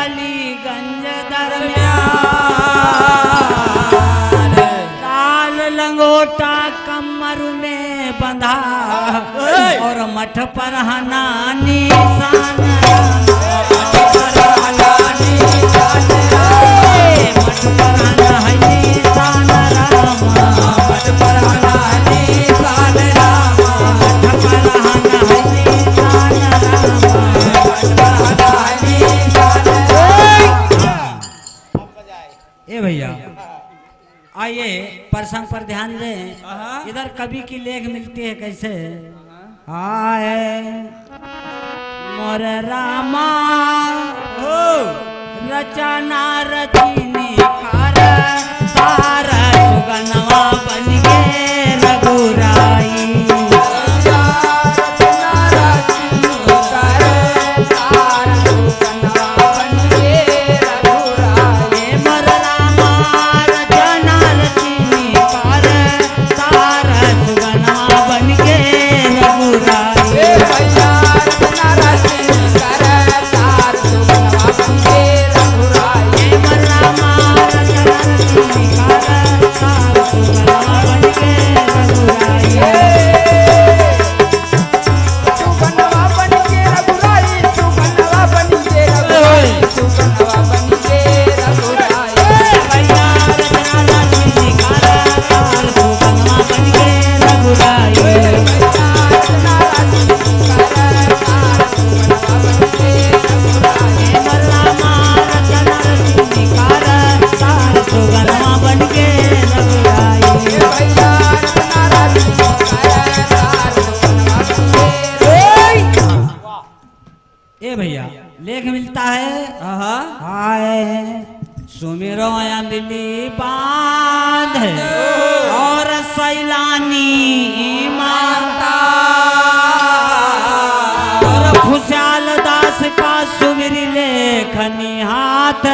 अलीगंज दरमियान लाल लंगोटा कमर में बंधा और मठ पर हना निशान मठ पर हना निशान मठ पर हना निशान रामा मठ पर हना निशान रामा मठ पर हना निशान रामा मठ पर हना निशान। ए भैया आइए प्रसंग पर ध्यान दें। इधर कवि की लेख मिलती है कैसे आए मोर रामा रचना रचनी कार सारा सुगनवा बन गे रघुराई लेख मिलता है हाय सुमिरो मिली बांध और सैलानी माता और खुशहाल दास का सुमिरी लेखनी हाथ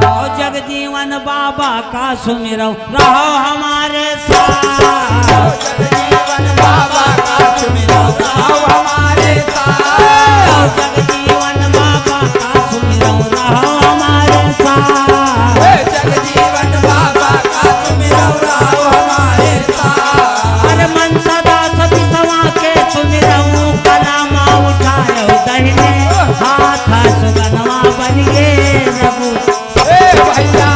और जगजीवन बाबा का सुमिरो रहो हमारे साथ जगजीवन बाबा का सुमिरो रहो हमारे साथ जगजीवन बाबा का सुमिरो रहो हमारे साथ जगजीवन बाबा का सुमिरो रहो हमारे साथ अरे मन सदा सभी सवा के सुमिरो कलामा उठायो दहिने हाथ सुगनवा बन गे रघु भैया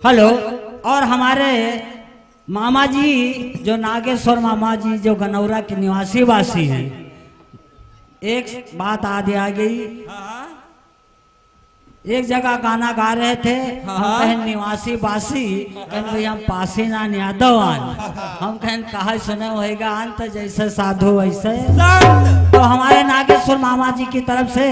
हेलो। और हमारे मामा जी जो नागेश्वर मामा जी जो गनौरा के निवासी वासी हैं, एक बात आगे आ गई। एक जगह गाना गा रहे थे, हम निवासी वासी कहन हम पासी नान यादव आन, हम कहन कहा सुने होएगा आन तो जैसे साधु वैसे। तो हमारे नागेश्वर मामा जी की तरफ से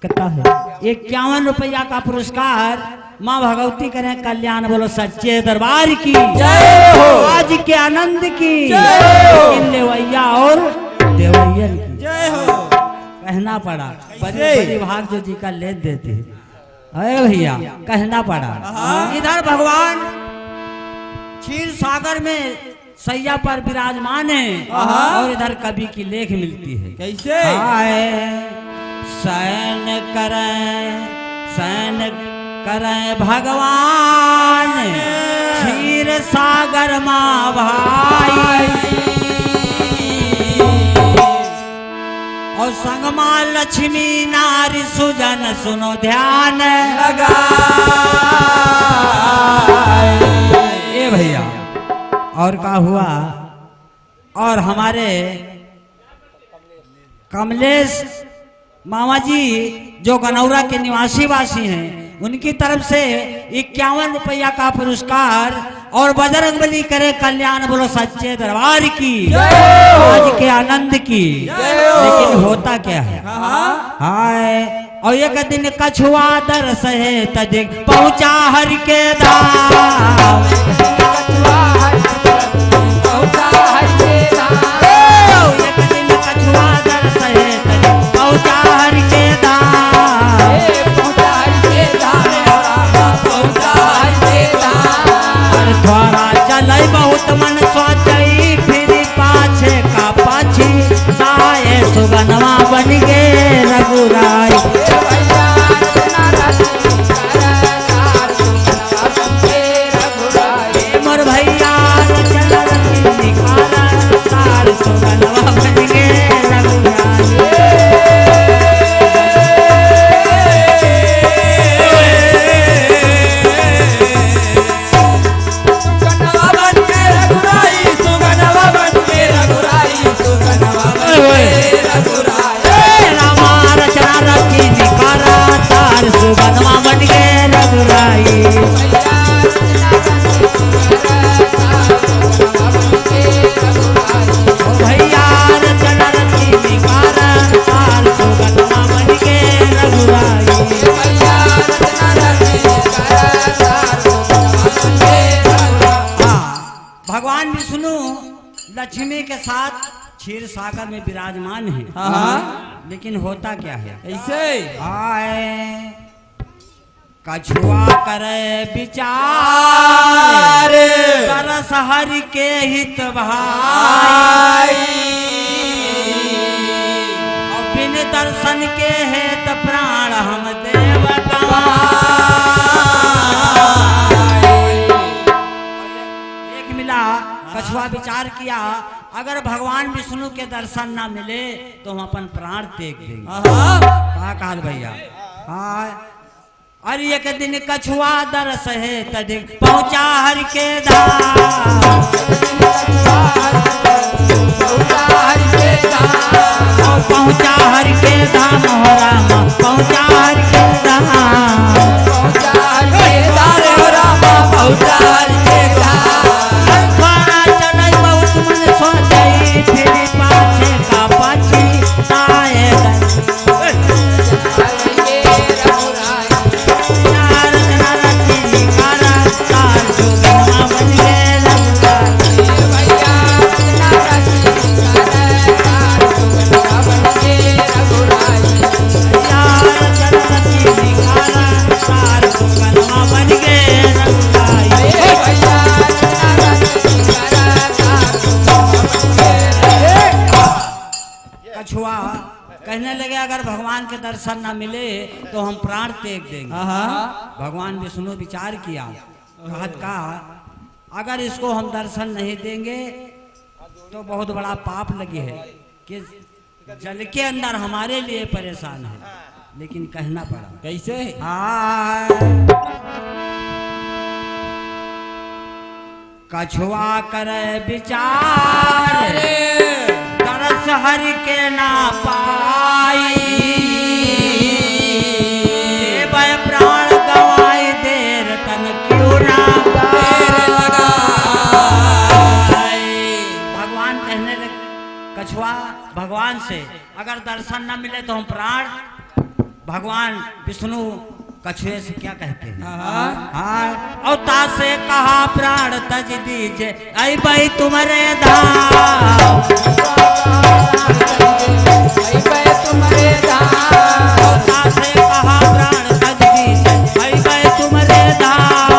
कितना है 51 रुपया का पुरस्कार माँ भगवती करें कल्याण बोलो सच्चे दरबार की जय हो, आज के आनंद की जय हो, लेवैया और देवैया की जय हो। कहना पड़ा बड़े भाग जो जी का ले देते अरे भैया कहना पड़ा। इधर भगवान क्षीर सागर में सैया पर विराजमान है और इधर कवि की लेख मिलती है कैसे शयन करें भगवान क्षीर सागर माँ भाई और संगमा लक्ष्मी नारी सुजन सुनो ध्यान लगा। ए भैया और क्या हुआ। और हमारे कमलेश मामा जी जो गनौरा के निवासी वासी हैं, उनकी तरफ से 51 रुपया का पुरस्कार और बजरंगबली करे कल्याण बोलो सच्चे दरबार की आज के आनंद की। लेकिन होता क्या है, हाय और एक दिन कछुआ दरस है तदिक पहुंचा हर के धाम। एक दिन कछुआ दरस है तदिक पहुंचा हर के धाम। द्वारा चलई बहुत मन सोचई फिर पाछे का पाछी साए सुगनवा बन गे रघुराई। मोर भैया चल निकाला सार सुगनवा बन गे रघुराई। सुगनवा बन गे रघुराई। भैया चल रखी निकारा तार सुगनवा बन गे रघुराई। भगवान विष्णु लक्ष्मी के साथ क्षीर सागर में विराजमान है। लेकिन होता क्या है, ऐसे आए कछुआ करे विचार तरस हरि के हित भाई। और बिन दर्शन के हेत प्राण हम देव एक मिला। कछुआ विचार किया अगर भगवान विष्णु के दर्शन ना मिले तो हम अपन प्राण त्याग देंगे। कहा काल भैया, हाँ अरे एक दिन कछुआ दरस है तदिक पहुंचा हर के धाम। पहुंचा हर के धाम हो रामा पहुंचा हर के धाम। चढ़ई बहुत मन सोचई फिर पाछे का पाछी साए कहने लगे अगर भगवान के दर्शन ना मिले तो हम प्राण त्याग देंगे। भगवान विष्णु विचार किया, कहा अगर इसको हम दर्शन नहीं देंगे तो बहुत बड़ा पाप लगी है कि जल के अंदर हमारे लिए परेशान है। लेकिन कहना पड़ा कैसे, कछुआ करे विचार तरस हरि के ना पाई। प्राण गवाई देर तन क्यों ना देर लगाई। भगवान कहने लगे कछुआ भगवान से अगर दर्शन न मिले तो हम प्राण। भगवान विष्णु कछुए से क्या कहते हैं, और तासे कहा प्राण तज दीजे आई भाई तुम्हारे धाम। तासे कहा प्राण तज दीजे आई भाई तुम्हारे धाम।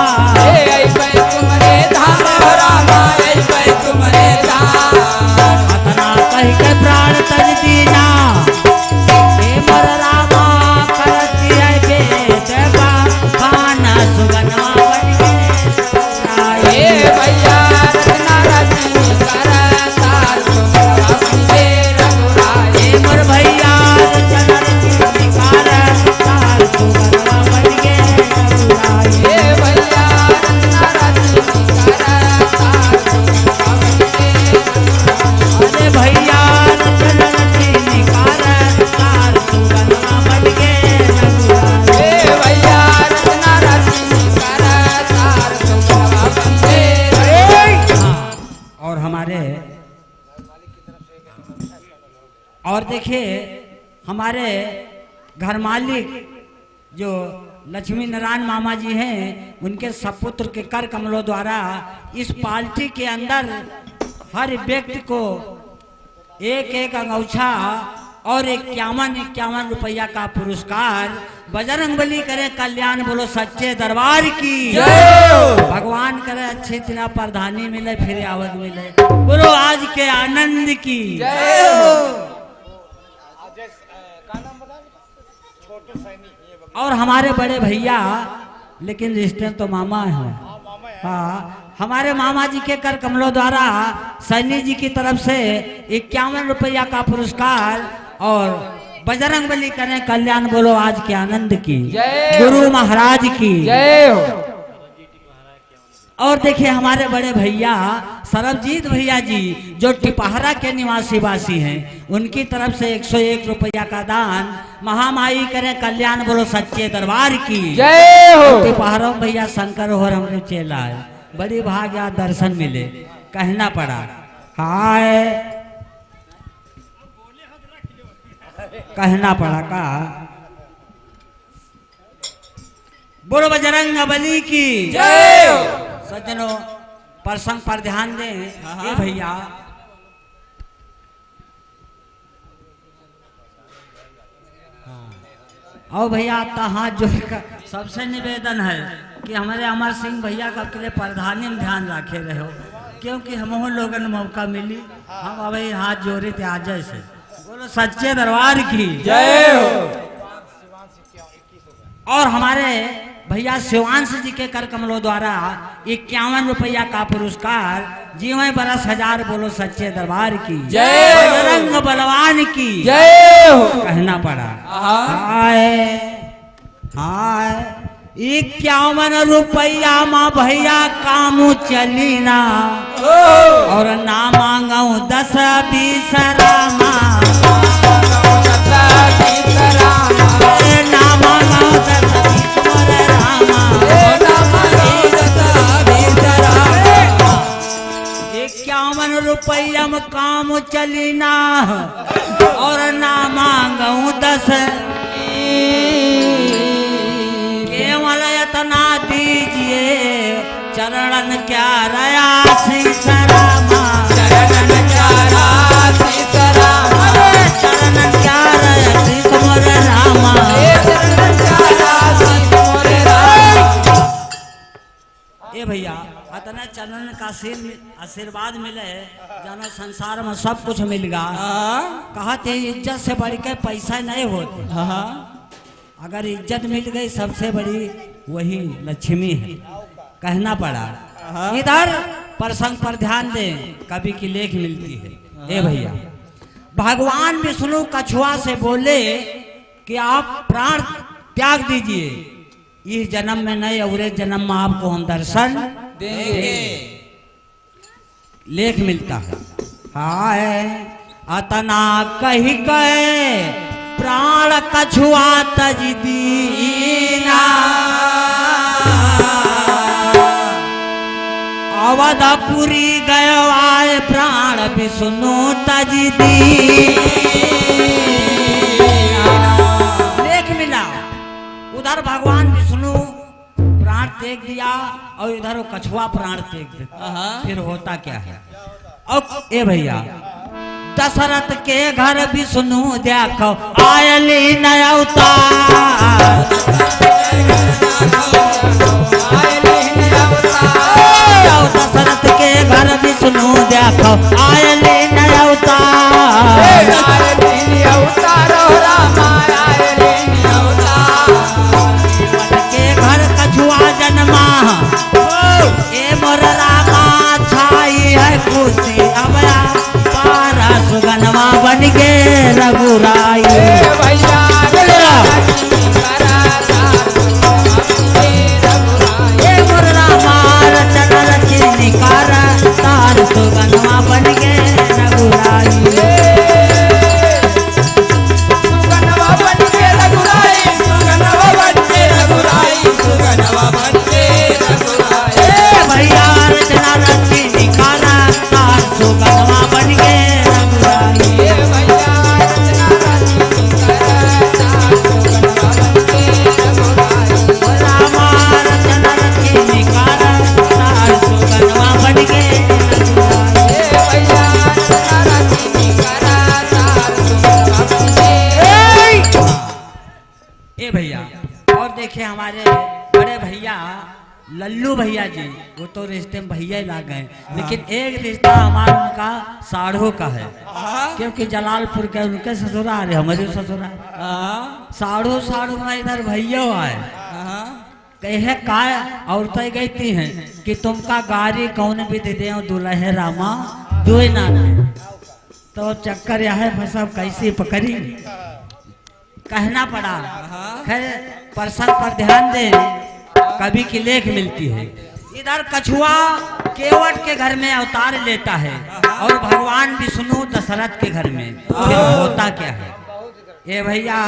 अतना कह के प्राण तज दीना मर रामा करती है बेदबा खाना सुगनवा बन गे भैया मोर भैया चल निकाल तार सुगनवा बन गे अरे भैया चल और देखिए हमारे घर मालिक जो लक्ष्मी नारायण मामा जी हैं, उनके सपुत्र के कर कमलों द्वारा इस पार्टी के अंदर हर व्यक्ति को एक एक अंगूछा और 51 रुपया का पुरस्कार बजरंगबली करे कल्याण बोलो सच्चे दरबार की भगवान करे अच्छी तरह प्रधानी मिले फिर आवत मिले बोलो आज के आनंद की और हमारे बड़े भैया लेकिन रिश्ते तो मामा हैं। हाँ, हमारे मामा जी के कर कमलों द्वारा सैनी जी की तरफ से 51 रुपया का पुरस्कार और बजरंगबली करें कल्याण बोलो आज के आनंद की गुरु महाराज की जय हो। और देखिए हमारे बड़े भैया सरबजीत भैया जी जो टिपहरा के निवासी वासी हैं, उनकी तरफ से 101 रुपया का दान महामाई करें कल्याण बोलो सच्चे दरबार की जय हो। टिपहरा भैया शंकर और हम चेला है, बड़ी भाग्य दर्शन मिले कहना पड़ा। हाय कहना पड़ा का बोलो बजरंगबली की जय हो। सज्जनों प्रसंग पर ध्यान दें। ये भैया और भैया आपका हाथ जोड़कर सबसे निवेदन है कि हमारे अमर सिंह भैया का के लिए प्रधानी में ध्यान रखे रहो, क्योंकि हम लोगों मौका मिली हम अभी हाथ जोड़े थे आज से बोलो सच्चे दरबार की जय हो। और हमारे भैया शिवांश जी के कर कमलों द्वारा 51 रुपया का पुरस्कार जीवन बरस हजार बोलो सच्चे दरबार की जय, बजरंग बलवान की जय हो कहना पड़ा। हाय हाय 51 रुपया माँ भैया काम चली ना और ना मांगू 10-20 रामा ना मांगू 10-20 रामा 51 रुपया में काम चली ना और ना मांगू 10 केवल इतना दीजिए चरणन क्या रया सीतारामा चरणन क्या रया सीतारामा चरणन क्या रया सीतारामा चरणन क्या रया सीतारामा। ए भैया इतना चरण का आशीर्वाद मिले जानो संसार में सब कुछ मिल गया। कहते इज्जत से बढ़ के पैसा नहीं होते, अगर इज्जत मिल गई सबसे बड़ी वही लक्ष्मी है कहना पड़ा। इधर प्रसंग पर ध्यान दें, कवि की लेख मिलती है। ए भैया भगवान विष्णु कछुआ से बोले कि आप प्राण त्याग दीजिए, इस जन्म में नहीं अगले जन्म में आपको हम दर्शन देंगे। लेख मिलता है। हाय अतना कही गए प्राण कछुआ तज दीना अवधपुरी गयो आए प्राण विष्णु तज दीना। लेख मिला उधर भगवान विष्णु प्राण त्याग दिया और इधर वो कछुआ प्राण त्याग दिया। फिर होता क्या है। और ए भैया दशरथ के घर विष्णु देखो आयली नया अवतार दशरथ के घर विष्णु देखो आयली नया अवतार के घर कछुआ जन्मा ए मोर रामा छाई है खुशी अबया सुगनवा बन के रघुराई तार सुगनवा बन के रघुराई भैया रचना रची निकारा तार सुगनवा बन के रघुराई। ए भैया, और देखिए हमारे बड़े भैया लल्लू भैया जी, वो तो रिश्ते में भैया ही लाग गए, लेकिन एक रिश्ता हमारा उनका साढ़ो का है, क्योंकि जलालपुर के उनके ससुराल है, हमारे ससुराल साढ़ो साढ़ो में इधर भैया आए कहे का औरतें कहती हैं कि तुमका गाड़ी कौन भी दे दे दुल्हे रामा दो ना, तो चक्कर यह है फंसा कैसी पकड़ी कहना पड़ा। खैर प्रसंग पर ध्यान दे, कवि की लेख मिलती है। इधर कछुआ केवट के घर में अवतार लेता है और भगवान विष्णु दशरथ के घर में, फिर होता क्या है ये भैया,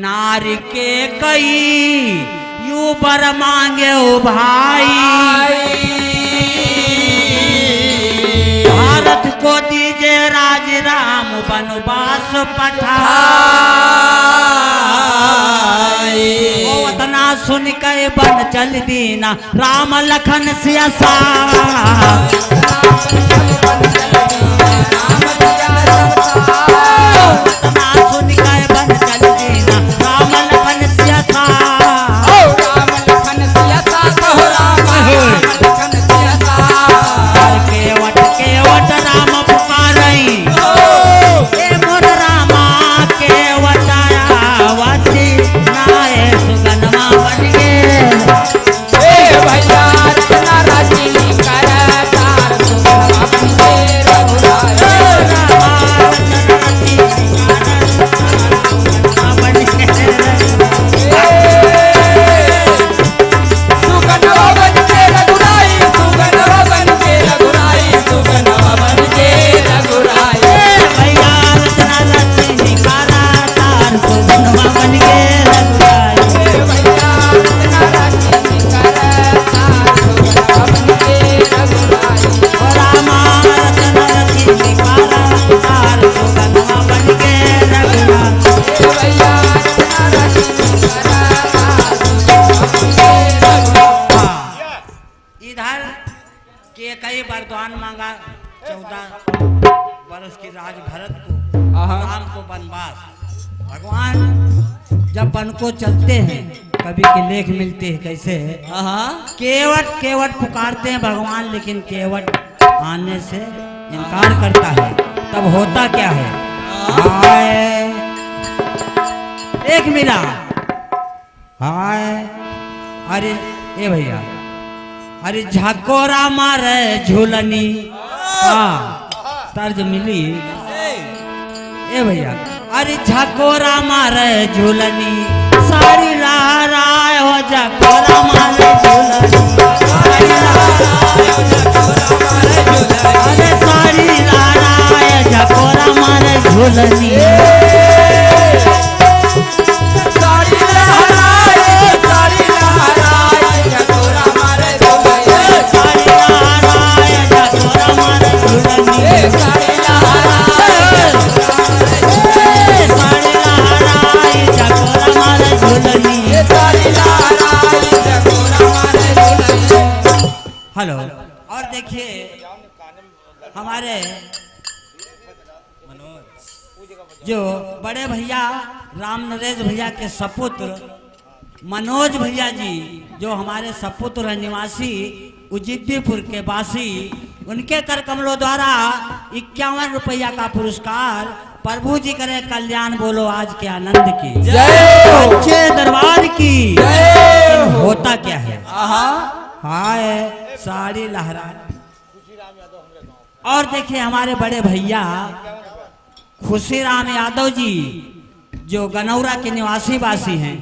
नारी के कई यू बर मांगे ओ भाई, भारत को दीजिए राज राम वनवास पठाई, ओ वतना सुन के बन चल दीना राम लखन सिया साथ, वतना सुन के बन चल दीना राम लखन सिया साथ, केवट केवट राम पुकारई, ए मोर रामा केवट आवती नाए सुगनमा बन गे, ए भैया रत्ना राजी कर तार सुगनमा बन गे रघुराई, रामा रत्ना राजी कर सुगनमा बन गे, सुगनमा बन गे रघुराई, सुगनमा बन गे रघुराई, सुगनमा बन गे रघुराई, भैया रत्ना राजी कर तार सुगनमा बन गे रघुराई, भैया रत्ना राजी कर तार सुगनमा बन गे रघुराई, रामा रत्ना राजी कर तार सुगनमा बन गे रघुराई, भैया रत्ना राजी कर तार सुगनमा बन गे रघुराई। इधर के कई वरदान मांगा, 14 वर्ष की राज भरत को, राम को वनवास, भगवान जब वन को चलते हैं कवि की लेख मिलती है कैसे, केवट केवट पुकारते हैं भगवान, लेकिन केवट आने से इनकार करता है, तब होता क्या है, हाय एक मिला, हाय अरे ए भैया, अरे झकोरा मारे झूलनी, तर्ज मिली ए भैया, अरे झकोरा मारे झूलनी, साड़ी लहराए हो झकोरा मारे झूलनी, साड़ी लहराए हो झकोरा मारे झूलनी, अरे साड़ी लहराए झकोरा मारे झूलनी, साड़ी लहराए, साड़ी लहराए झकोरा मारे झूलनी, साड़ी लहराए झकोरा मारे झूलनी, साड़ी लहराए, साड़ी लहराए झकोरा मारे झूलनी, साड़ी लहराए झकोरा मारे झूलनी। हेलो, और देखिए हमारे जो बड़े भैया राम नरेश भैया के सपुत्र मनोज भैया जी, जो हमारे सपुत्र निवासी उजिद्दीपुर के वासी, उनके कर कमलों द्वारा 51 रुपया का पुरस्कार, प्रभु जी करे कल्याण, बोलो आज के आनंद की जय, अच्छे दरबार की जय। होता क्या है, हाय साड़ी लहरा। और देखिए हमारे बड़े भैया खुशीराम यादव जी, जो गनौरा के निवासी वासी हैं,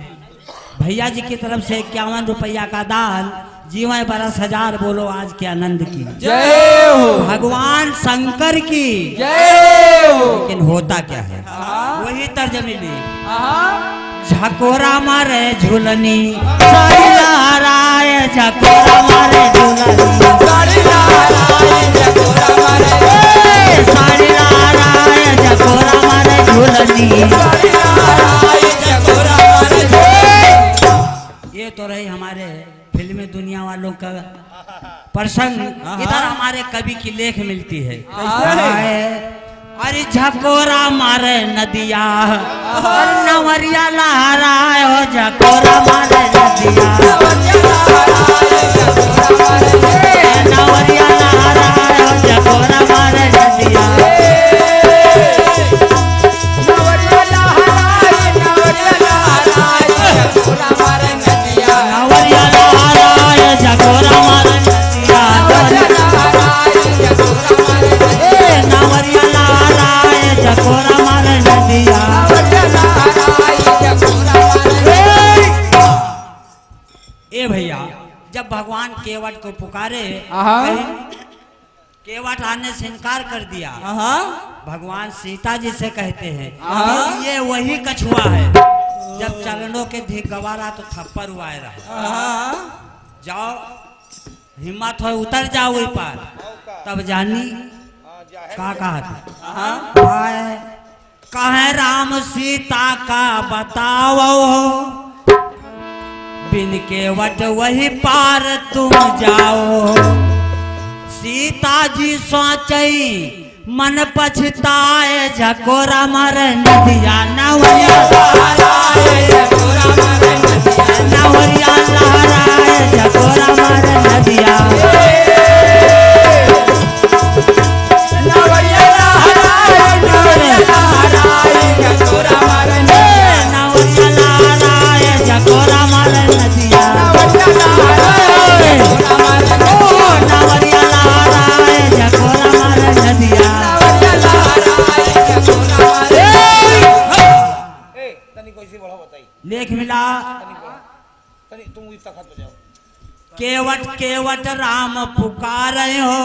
भैया जी की तरफ से 51 रुपया का दान, जीवन बरस हजार, बोलो आज के आनंद की जय हो, भगवान शंकर की जय हो। लेकिन होता क्या है, वही तर्जमे ली, झकोरा मारे झूलनी, साड़ी लहराए झकोरा मारे झूलनी, साड़ी लहराए झकोरा मारे, साड़ी लहराए झकोरा मारे झूलनी, साड़ी लहराए झकोरा मारे। ये तो रही हमारे फिल्मी दुनिया वालों का प्रसंग। इधर हमारे कवि की लेख मिलती है, अरे झकोरा मारे नदिया नवरिया लहराए हो झकोरा मारे नदिया नवरिया लहराए हो झकोरा मारे नदिया नवरिया लहराए झकोरा मारे नदिया नवरिया लहराए झकोरा मारे नदिया झकोरा मारे नदिया ए भैया जब भगवान केवट को पुकारे केवट आने से इनकार कर दिया भगवान सीता जी से कहते हैं ये वही कछुआ है जब चरणों के धिक गवारा तो थप्पड़ हुआ रहा जाओ हिम्मत हो उतर जाओ वही पार तब जानी का कहा कहे राम सीता का बताओ बिन केवट वही पार तुम जाओ सीता जी सोचई मन पछताए झकोरा मारे नदिया नवरिया लहराए झकोरा मारे नदिया लेख मिला केवट केवट राम पुकारे हो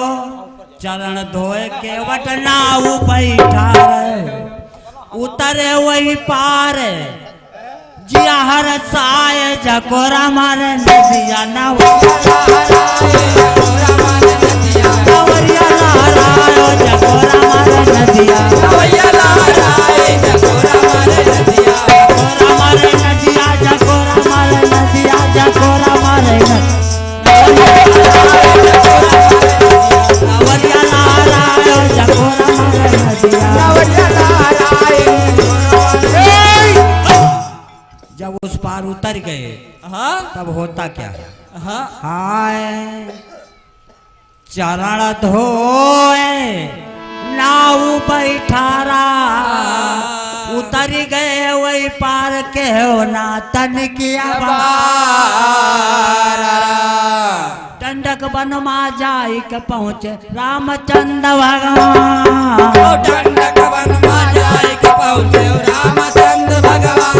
चरण धोए केवट नाव बैठा उतरे वही पार जिया हर साए झकोरा मारे नदिया नवरिया लहराए झकोरा मारे नदिया झकोरा मारे नदिया झकोरा मारे नवरिया लहराए झकोरा मारे नदिया जब उस पार उतर गए तब होता क्या हाय चरण धोए नाव बैठारा उतर गए वही पार के हो ना तन किया दंडक बन मा जाई के पहुँचे रामचंद्र भगवान दंडक बन मा जाई के पहुँचे रामचंद्र भगवान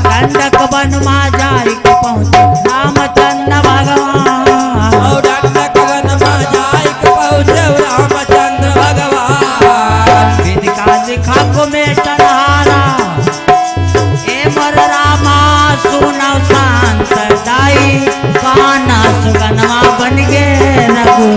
दंडक बन मा जाई के पहुँचे रामचंद्र भगवान दंडक बन मा जाई के पहुँचे रामचंद्र भगवान विधिका लिखा को में टनहारा ए मर रामा सुनव शांत दाई काना सुगनवा बन गे रघु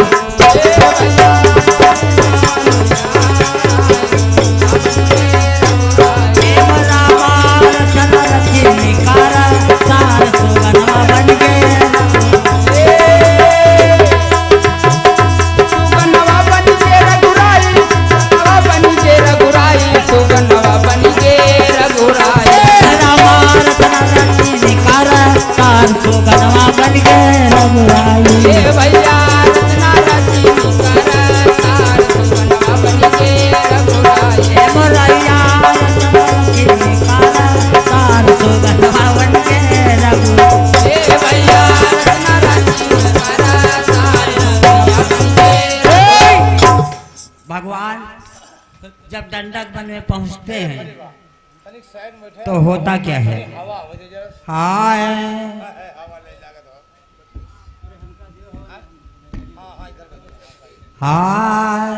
भगवान जब दंडक वन में पहुंचते हैं तो होता क्या है हाय हाय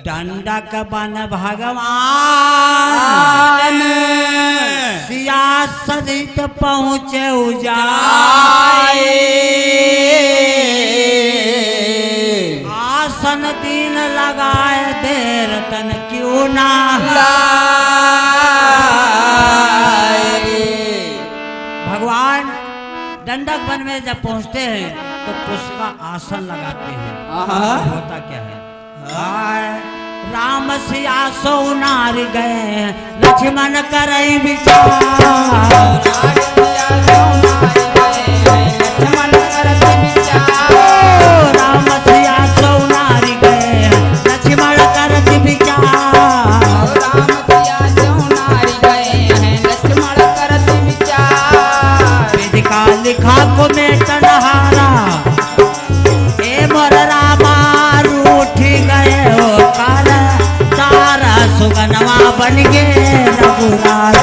दंडक बन भगवान सिया सदित पहुँचे उजाए आसन दिन लगाए देर तन क्यों ना भगवान दंडक वन में जब पहुँचते हैं तो पुष्प का आसन लगाते हैं होता क्या है राम सिया सो नार गए लक्ष्मण करई विचार। राम सिया सो नार गए लक्ष्मण करत विचार। वेद का लिखा को मेटन हारा ए मोर रामा रूठ गए हो काल तारा सुगनवा बन गे रघुराज।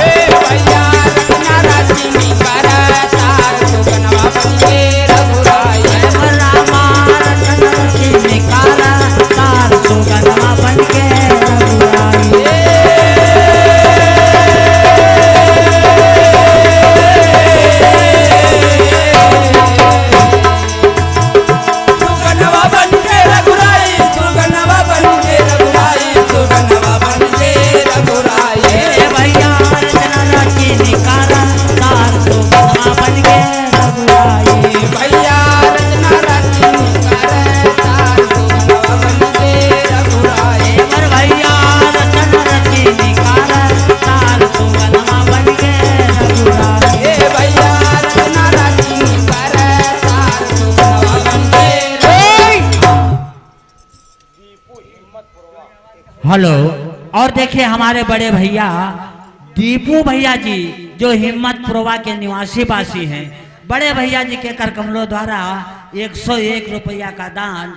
रामा रतन रचि काला तार सुगनवा बन गे रघुराज। हेलो। और देखिए हमारे बड़े भैया दीपू भैया जी जो हिम्मतपुरवा के निवासी वासी हैं, बड़े भैया जी के कर कमलों द्वारा 101 रुपया का दान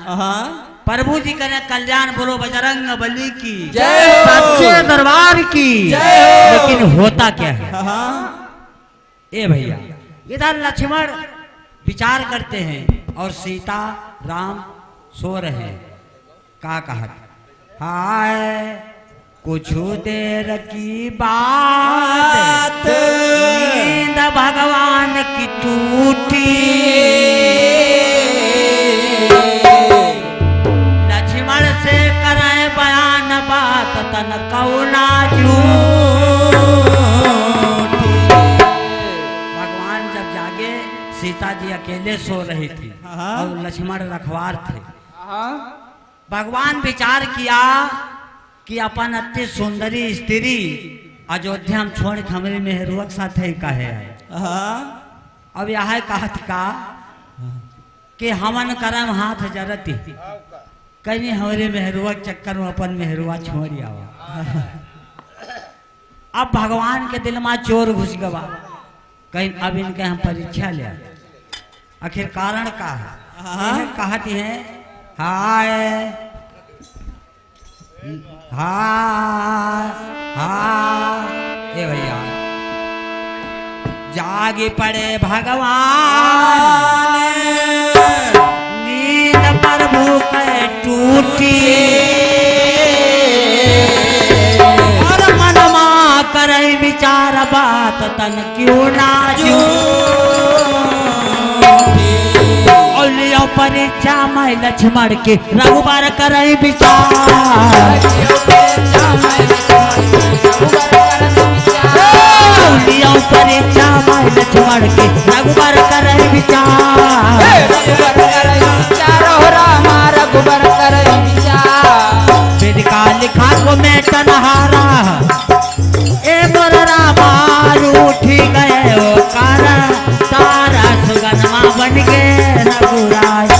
प्रभु जी करे कल्याण बोलो बजरंग बली की जय, सच्चे दरबार की जय। लेकिन होता क्या है ए भैया, इधर लक्ष्मण विचार करते हैं और सीता राम सो रहे हैं। कहा हाय कुछ देर की बात नींद भगवान की टूटी। लक्ष्मण से कराए बयान बात तन कौना झूठी। भगवान जब जागे सीता जी अकेले सो रही थी और लक्ष्मण रखवार थे। भगवान विचार किया कि अपन अति सुंदरी स्त्री अयोध्या में छोड़ खमरी मेहरुआ साथ ही कहे अब यह कहत का कि हमन करम हाथ जरती कहीं हमारे मेहरुआ चक्कर में अपन मेहरुआ छोड़ आवा। अब भगवान के दिल में चोर घुस गवा कहीं अब इनके हम परीक्षा ले आखिर कारण का है कहती है हाय ए भैया जागे पड़े भगवान नींद प्रभु के टूटी। और मनमा करे विचार बात तन क्यों ना परीक्षा में लक्ष्मण के रघुबर करे विचार। परीक्षा में लक्ष्मण के रघुबर करे विचार। वेद का लिखा को मेटन हारा ए मोर रामा रूठ गए हो कारा तारा सुगनमा बन गे रघुराज।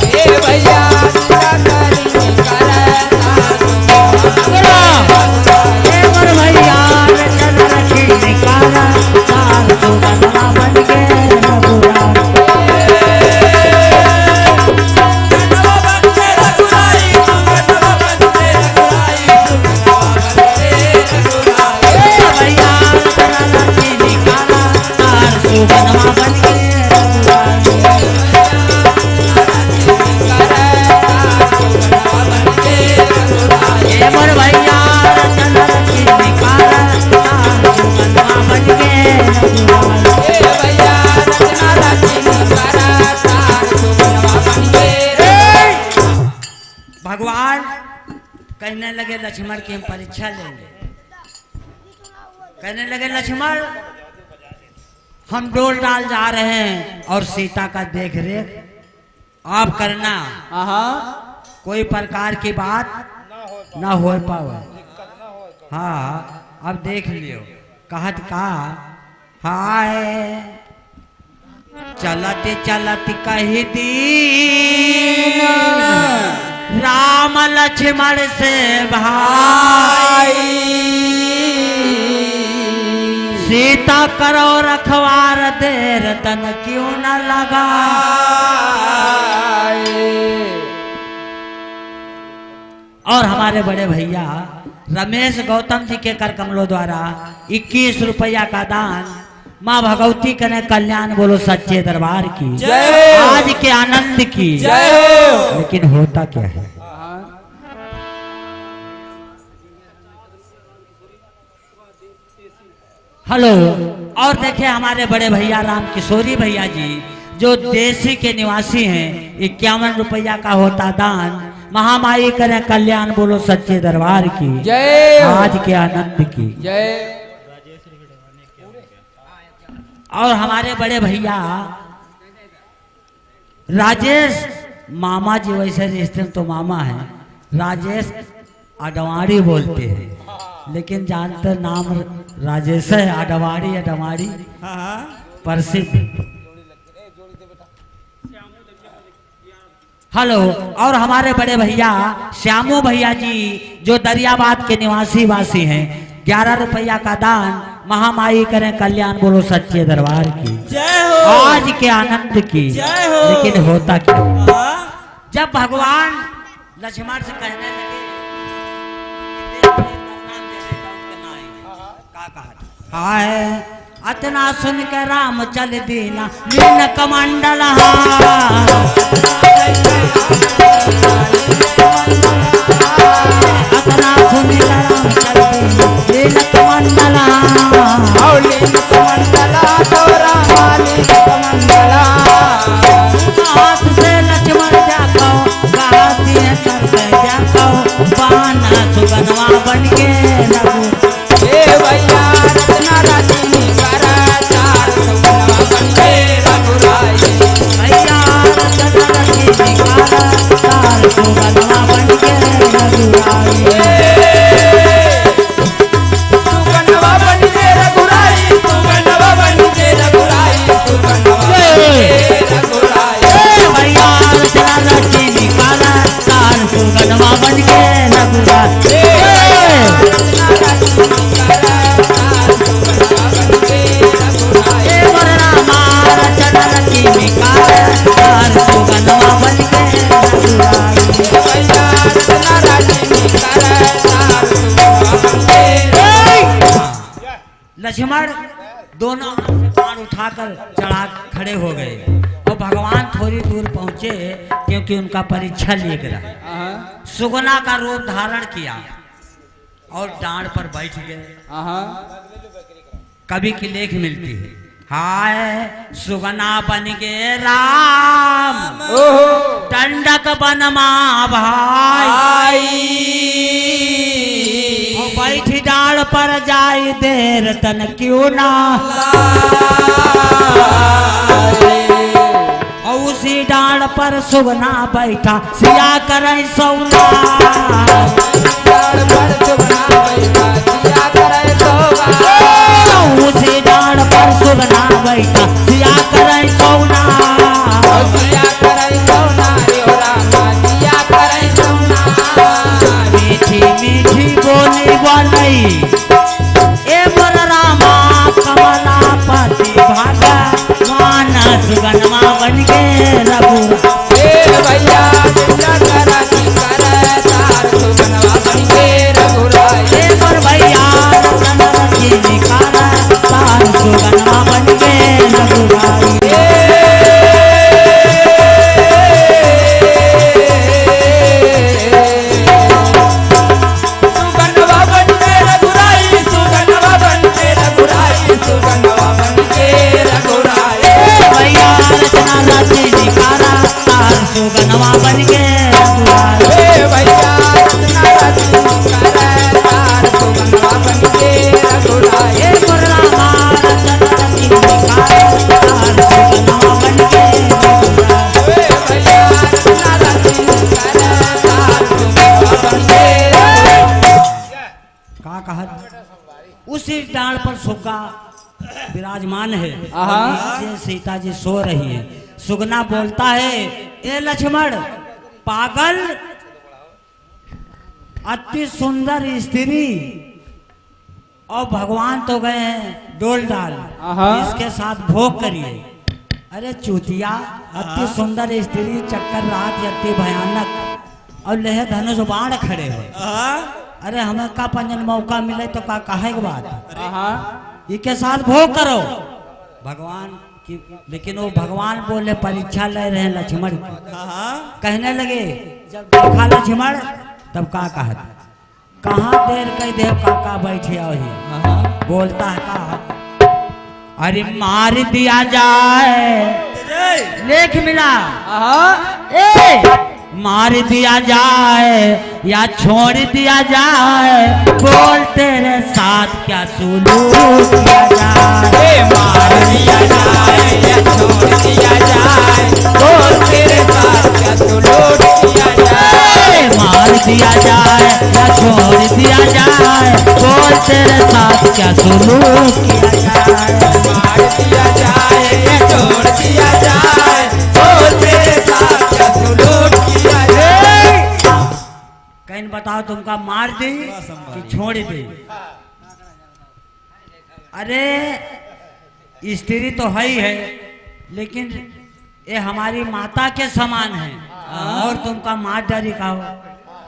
भगवान कहने लगे लक्ष्मण की हम परीक्षा लेंगे। कहने लगे लक्ष्मण हम डोल डाल जा रहे हैं और सीता का देख रेख आप करना, कोई प्रकार की बात ना हो पावे। हाँ अब देख लियो कहत का हाय चलत चलत कही दीन राम लक्ष्मण से भाई सीता करो रखवार देर तन क्यों न लगा। और हमारे बड़े भैया रमेश गौतम जी के कर कमलों द्वारा 21 रुपया का दान माँ भगवती कने कल्याण बोलो सच्चे दरबार की जय। आज के आनंद की जय। लेकिन होता क्या है हेलो। और देखे हमारे बड़े भैया राम किशोरी भैया जी जो देसी के निवासी हैं 51 रुपया का होता दान महामाई करें कल्याण बोलो सच्चे दरबार की जय। आज के आनंद की जय। और हमारे बड़े भैया राजेश मामा जी वैसे रिश्ते में तो मामा है राजेश अडवाणी बोलते हैं लेकिन जानते नाम राजेश है अडवाणी अडवाणी प्रसिद्ध। हेलो। और हमारे बड़े भैया श्यामू भैया जी जो दरियाबाद के निवासी वासी हैं 11 रुपया का दान महामाई करें कल्याण बोलो सच्चे दरबार की जय हो। आज के आनंद की जय हो। लेकिन होता क्या जब भगवान लक्ष्मण से कहने लगे हाय अतना सुन के राम चल दीना मीन कमंडल अतना सुन के राम चल दीना मीन कमंडल हाथ से लक्ष्मण जाको गाती है करते जाको बाना सुगनवा बन के लगू भैया रत्ना रानी करा चार सुगनवा बन के रघुराई भैया रत्ना रानी करा चार सुगनवा बन के रघुराई सुगनवा बन के रघुराई सुगनवा बन के रघुराई सुगनवा बन के रघुराई भैया रत्ना रानी करा चार सुगनवा बन के रघुराई लक्ष्मण दोनों बाण उठाकर चढ़ा खड़े हो गए और भगवान थोड़ी दूर पहुंचे क्योंकि उनका परीक्षा लेग रहा सुगना का रूप धारण किया और डांड पर बैठ गए। कवि की लेख मिलती है हाय सुगना बन गए राम दंडक बनमा भाई बैठ डाल पर जाई देर तन क्यों ना और उसी डाल पर सुगना बैठा सिया करे सौना उसी डाल पर सुगना बैठा सिया करे सौना मीठी मीठी बोली बोली ए बलरामा कमला पति भागा माना सुगनमा बन के रघु भैया भैया सुगनमा बन के उसी डाल पर सुग्गा विराजमान है। नीचे सीता जी सो रही है। सुगना बोलता है, ए लक्ष्मण पागल, अति सुंदर स्त्री और भगवान तो गए हैं डोल डाल, इसके साथ भोग करिए। अरे चूतिया, अति सुंदर स्त्री, चक्कर रात अति भयानक और लेह धनुष बाण खड़े हो। अरे हमें का पंजन मौका मिले तो का कहे के बात, इसके साथ भोग करो भगवान की। लेकिन वो भगवान बोले परीक्षा ले रहे हैं लक्ष्मण की। कहने लगे, जब देखा लक्ष्मण तब का कहा, कहाँ देर कई देव काका बैठे ही। बोलता है का, अरे मार दिया जाए, लेख मिला, मार दिया जाए या छोड़ दिया जाए, बोल तेरे साथ क्या सुलूक किया जाए। मार दिया जाए या छोड़ दिया जाए, बोल तेरे साथ क्या सुलूक किया जाए। मार दिया जाए या छोड़ दिया जाए, बोल तेरे साथ क्या सुलूक किया जाए। मार दिया जाए या छोड़ दिया जाए, बोल तेरे साथ क्या सुलूक किया जाए। कहीं बताओ तुमका मार दी कि छोड़ दी। अरे स्त्री तो है ही है, लेकिन ये हमारी माता के समान है और तुमका मार डाली का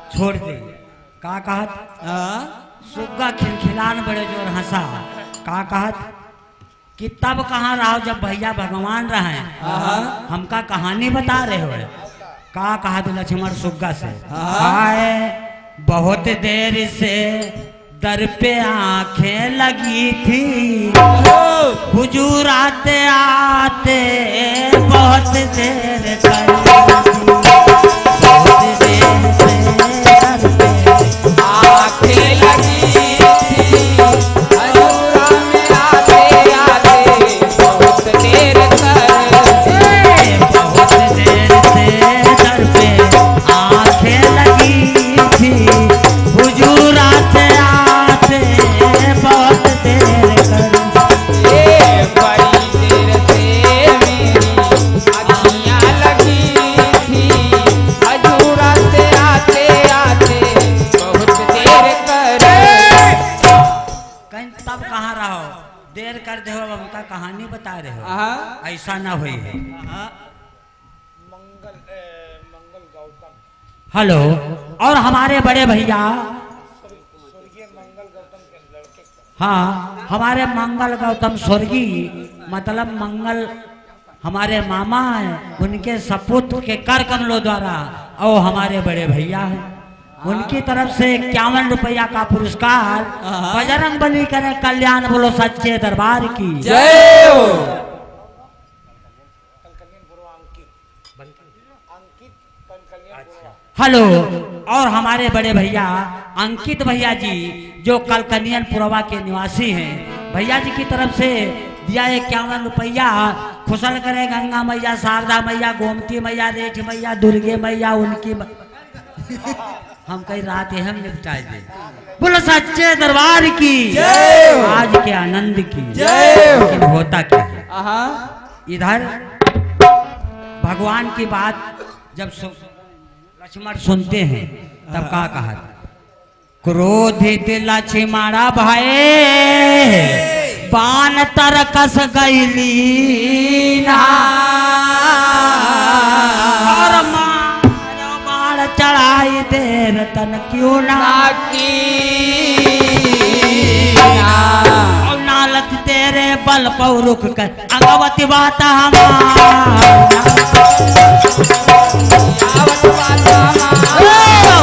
छोड़ दे। का कहत, सुग्गा खिलखिलान बड़े जोर हंसा। का कहत कि तब कहाँ रहो जब भैया भगवान रहे, हमका कहानी बता रहे हो। का कहा लक्ष्मण सुग्गा से, आए बहुत देर से दर पे आंखें लगी थी, हुजूर आते आते बहुत देर कर दी। बहुत देर से दर पे आंखें लगी थी, हुजूर में आते आते बहुत देर कर दी। बहुत देर से दर पे आंखें लगी थी, हुजूर आते आते बहुत देर कर दी। बड़ी देर से मेरी अखियां लगी थी, हुजूर आते आते आते बहुत देर कर दी। कहीं तब कहाँ रहो, देर कर दे हो, हमका कहानी बता रहे हो, ऐसा ना हुई है। हेलो, और हमारे बड़े भैया, हाँ हमारे मंगल गौतम स्वर्गीय, मतलब मंगल हमारे मामा हैं, उनके सपूत के कर कमलों द्वारा, और हमारे बड़े भैया हैं, उनकी तरफ से 51 रुपया का पुरस्कार बजरंग बली करे कल्याण, बोलो सच्चे दरबार की जय हो। हेलो, और हमारे बड़े भैया अंकित भैया जी जो कलकनियन पुरवा के निवासी हैं, भैया जी की तरफ से दिया 51 रुपया। खुशल करे गंगा मैया, शारदा मैया, गोमती मैया, रेठ मैया, दुर्गे मैया, उनकी हम कई रात हम निपटाए दे। बोलो सच्चे दरबार की जय, आज के आनंद की जय। लेकिन होता क्या है, इधर भगवान की बात जब लक्ष्मण सुनते हैं तब का कहा, क्रोधित लक्ष्मण भाई बाण तरकस गईली ना, और बाण चढ़ाई देर तन क्यों ना की, और नालत तेरे बल पौ रुक कर अंगवती बात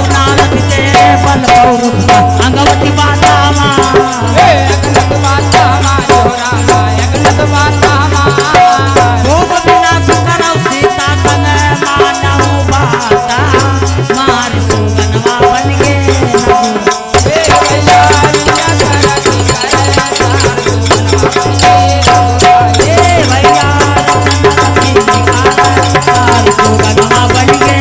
नालत तेरे बल पौ रुक कर अंगवती बात सीता संग मानव बाता, मार सुगनवा बन गे भैया, सुगनवा बन गे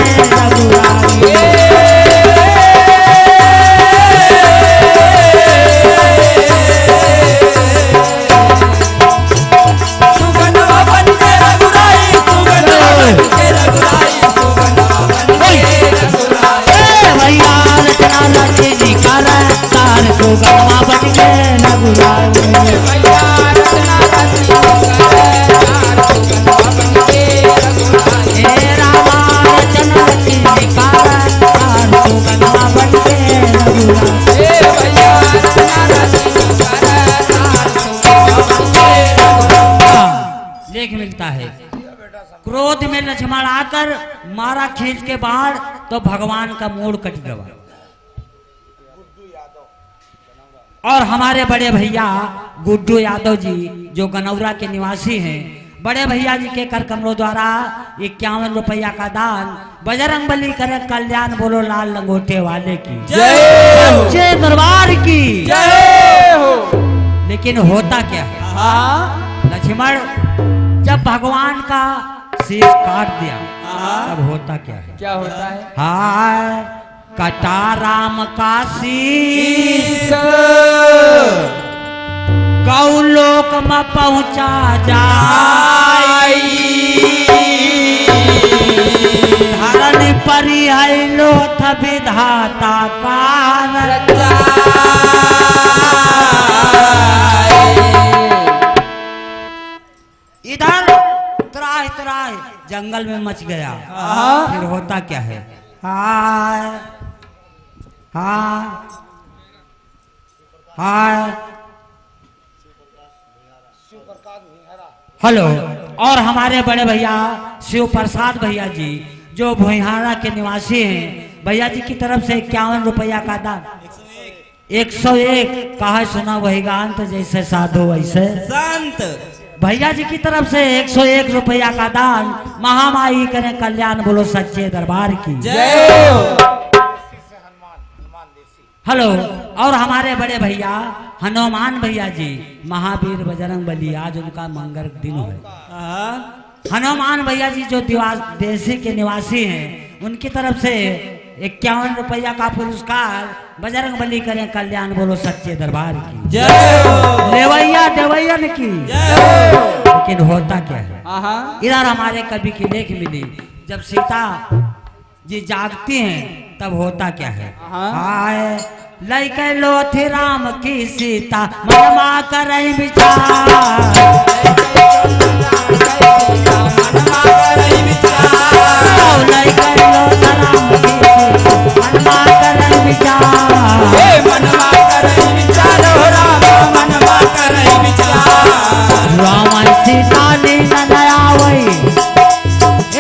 आकर मारा खींच के बाढ़ तो भगवान का मूड कट गया। और हमारे बड़े भैया गुड्डू यादव जी जो गनौरा के निवासी हैं, बड़े भैया जी के कर कमरों द्वारा 51 रुपया का दान बजरंगबली करे कल्याण बोलो लाल लंगोटे वाले की जय, दरबार की जय हो। लेकिन होता क्या है, लक्ष्मण जब भगवान का शीश काट दिया तब होता क्या है, क्या होता है? हाय कटा राम का शीश गौलोक में पहुंचा जाई, धरनी परी आइलो था विधाता का इधर त्राह त्राह जंगल में मच गया। फिर होता क्या है, हाय हाय हाय हेलो। और हमारे बड़े भैया शिव प्रसाद भैया जी जो भुइहारा के निवासी हैं, भैया जी की तरफ से 51 रुपया का दान 101 कहा सुना वही गान तो जैसे साधु वैसे संत। भैया जी की तरफ से 101 रुपया का दान महामाई करें कल्याण बोलो सच्चे दरबार की जय। हेलो। और हमारे बड़े भैया हनुमान भैया जी महावीर बजरंगबली आज उनका मंगल दिन है। हनुमान भैया जी जो देसी के निवासी हैं, उनकी तरफ से 51 रुपया का पुरस्कार बजरंगबली करें कल्याण बोलो सच्चे दरबार की जय, देवैया देवैयन की जय। लेकिन होता क्या है, इधर हमारे कवि की लेख मिली जब सीता जी जागती हैं तब होता क्या है, हाय लइके लो थे राम की सीता मनमा करई विचार, लइके लो थे राम की सीता मनमा करई विचार, मनवा करई विचार हो राम मनवा करई विचार। राम सीता ने नया वही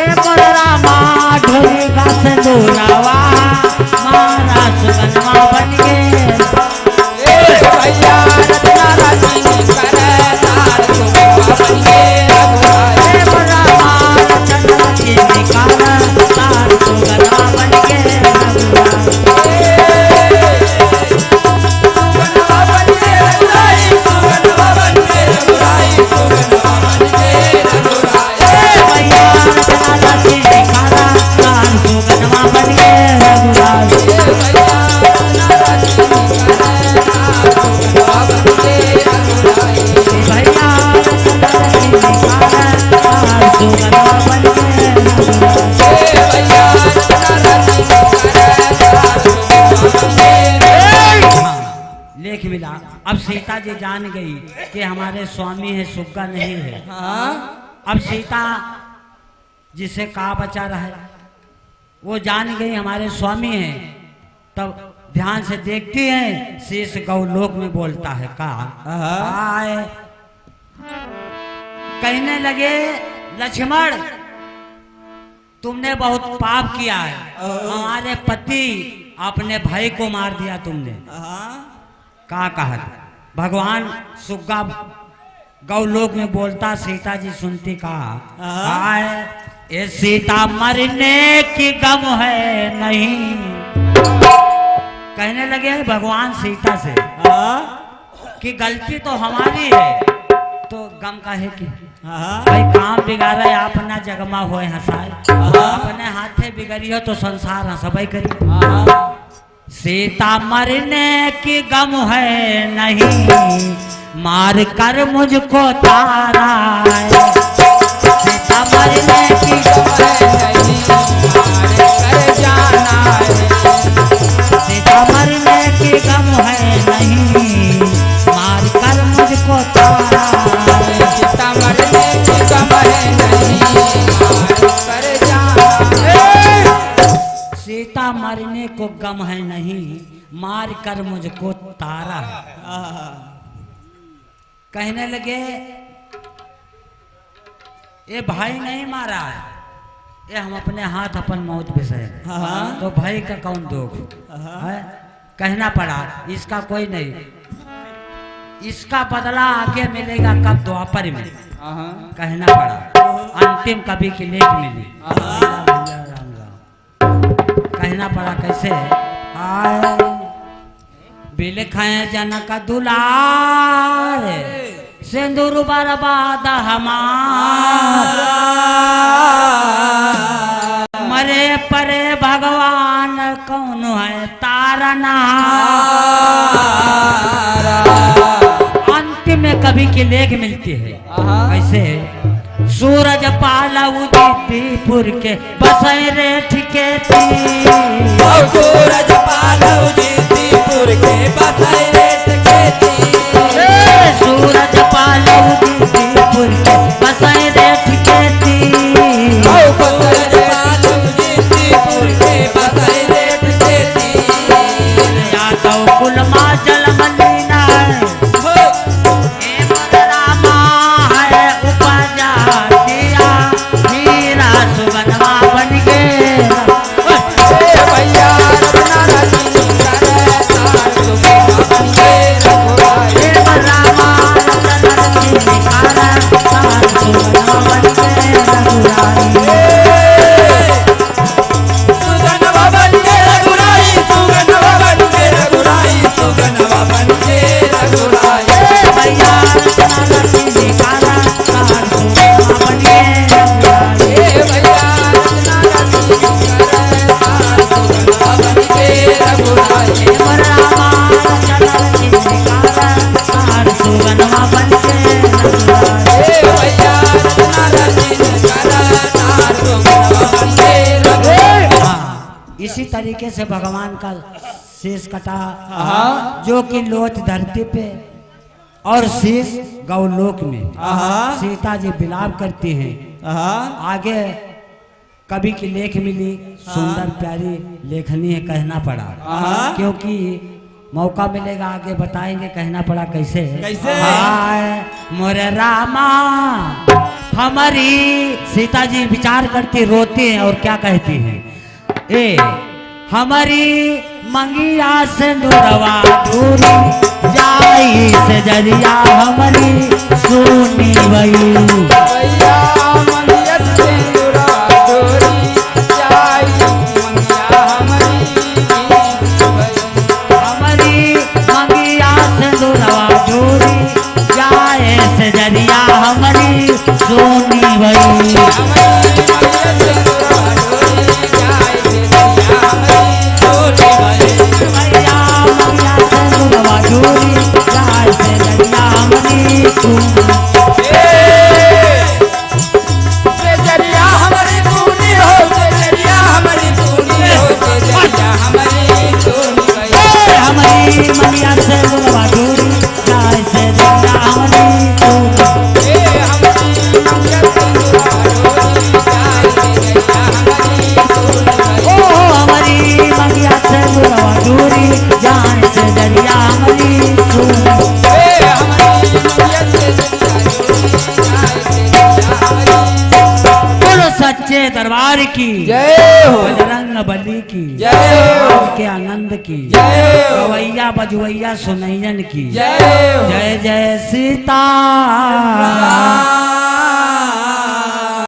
एक रामा ढोली का सिंदूरावा मारा सुगनमा बन गए भैया रत्ना रानी करे तार सुगनमा बन गए रामा चंद्र के निकाला तार सुगनमा बन गए सुगनमा बन गए रघुराई सुगनमा बन गए रघुराई सुगनमा बन गए रघुराई भैया रत्ना के निकाला तार सुगनमा बन गए रघुराई लेख मिला। अब सीता जी जान गई कि हमारे स्वामी है सुग्गा नहीं है। अब सीता जिसे कहा बचा रहा है वो जान गई हमारे स्वामी हैं। तब ध्यान से देखती हैं शेष गौलोक में बोलता है आए कहने लगे लक्ष्मण तुमने बहुत पाप किया है, हमारे पति अपने भाई को मार दिया तुमने। कहा भगवान सुग्गा गौलोक में बोलता, सीता जी सुनती कहा ये सीता मरने की गम है नहीं। कहने लगे भगवान सीता से कि गलती तो हमारी है तो गम का है कि भाई काम बिगाड़े अपना जगमा होए हंसाए, अपने हाथे बिगड़ी हो तो संसार हंसबई करी। सीता मरने की गम है नहीं, मार कर मुझको तारा है। सीता मरने की गम है नहीं, मार कर जाना है। सीता मरने की गम है नहीं, मार कर मुझको तारा है। सीता मरने की गम है नहीं, मार कर जाना है। सीता मरने को गम है नहीं, मार कर मुझको तारा है। कहने लगे ये भाई नहीं मारा है, ये हम अपने हाथ अपन मौत पे सहे, तो भाई का कौन दुख है? कहना पड़ा इसका कोई नहीं, इसका बदला आगे मिलेगा कब? द्वापर में। कहना पड़ा अंतिम कवि की लेख मिली। कहना पड़ा कैसे? आए बिलखाए जनक दुलार सिंदूर बर्बाद हमार, मरे परे भगवान कौन है तारना। अंतिम में कवि की लेख मिलती है कैसे? सूरज पाला उदितपुर के बसैरे ठिकेती, सूरज पाला उदितपुर के बसैरे ठिकेती, सूरज पाला उदितपुर के बसैरे ठिकेती, सूरज पाला उदितपुर के बसैरे ठिकेती। यादव कुलमा जल मलिना रामा है उपजा दिया, हीरा सुगनवा बन गया। भैया रघुनाथ जी करे तार सुगनवा बन गए रघुराई। रामा तार सुगनवा बन गए सुगनवा बन गए रघुराई, सुगनवा बन गए रघुराई, सुगनवा बन गए रघुराई। भैया तार सुगनवा बन गए भैया रघुनाथ जी करे तार सुगनवा बन गए रघुराई। रामा तार सुगनवा बन गए भैया रघुनाथ जी करे तार सुगनवा बन गए रघुराई। इसी तरीके से भगवान का शीश कटा, जो कि लोच धरती पे और शीश गौलोक में। सीता जी विलाप करती हैं। आगे कवि की लेख मिली, सुंदर प्यारी लेखनी है। कहना पड़ा क्योंकि मौका मिलेगा आगे बताएंगे। कहना पड़ा कैसे? कैसे? हाय मोरे रामा, हमारी सीता जी विचार करती, रोती हैं और क्या कहती हैं? ए हमारी मंगिया से नूरवा दूरी जाई से जरिया हमारी सुनी वही। भैया मंगियत सिंदूरा डोरी जाई, मंगिया हमारी हमारी मंगिया से नूरवा दूरी जाए से जरिया हमारी सुनी वही। भैया मंगिया से नूरवा दूरी जाए से जरिया हमारी सुनी। हमारी मंगिया से नूरवा दूरी जाए से जरिया हमारी सुनी। ओ हमारी मंगिया से नूरवा दूरी जाए से जरिया हमारी सुनी। बोलो सच्चे दरबार की जय हो, बजरंग बली की जय हो, के आनंद की जय हो, गवैया बजवैया सुनैयन की जय हो। जय जय सीता।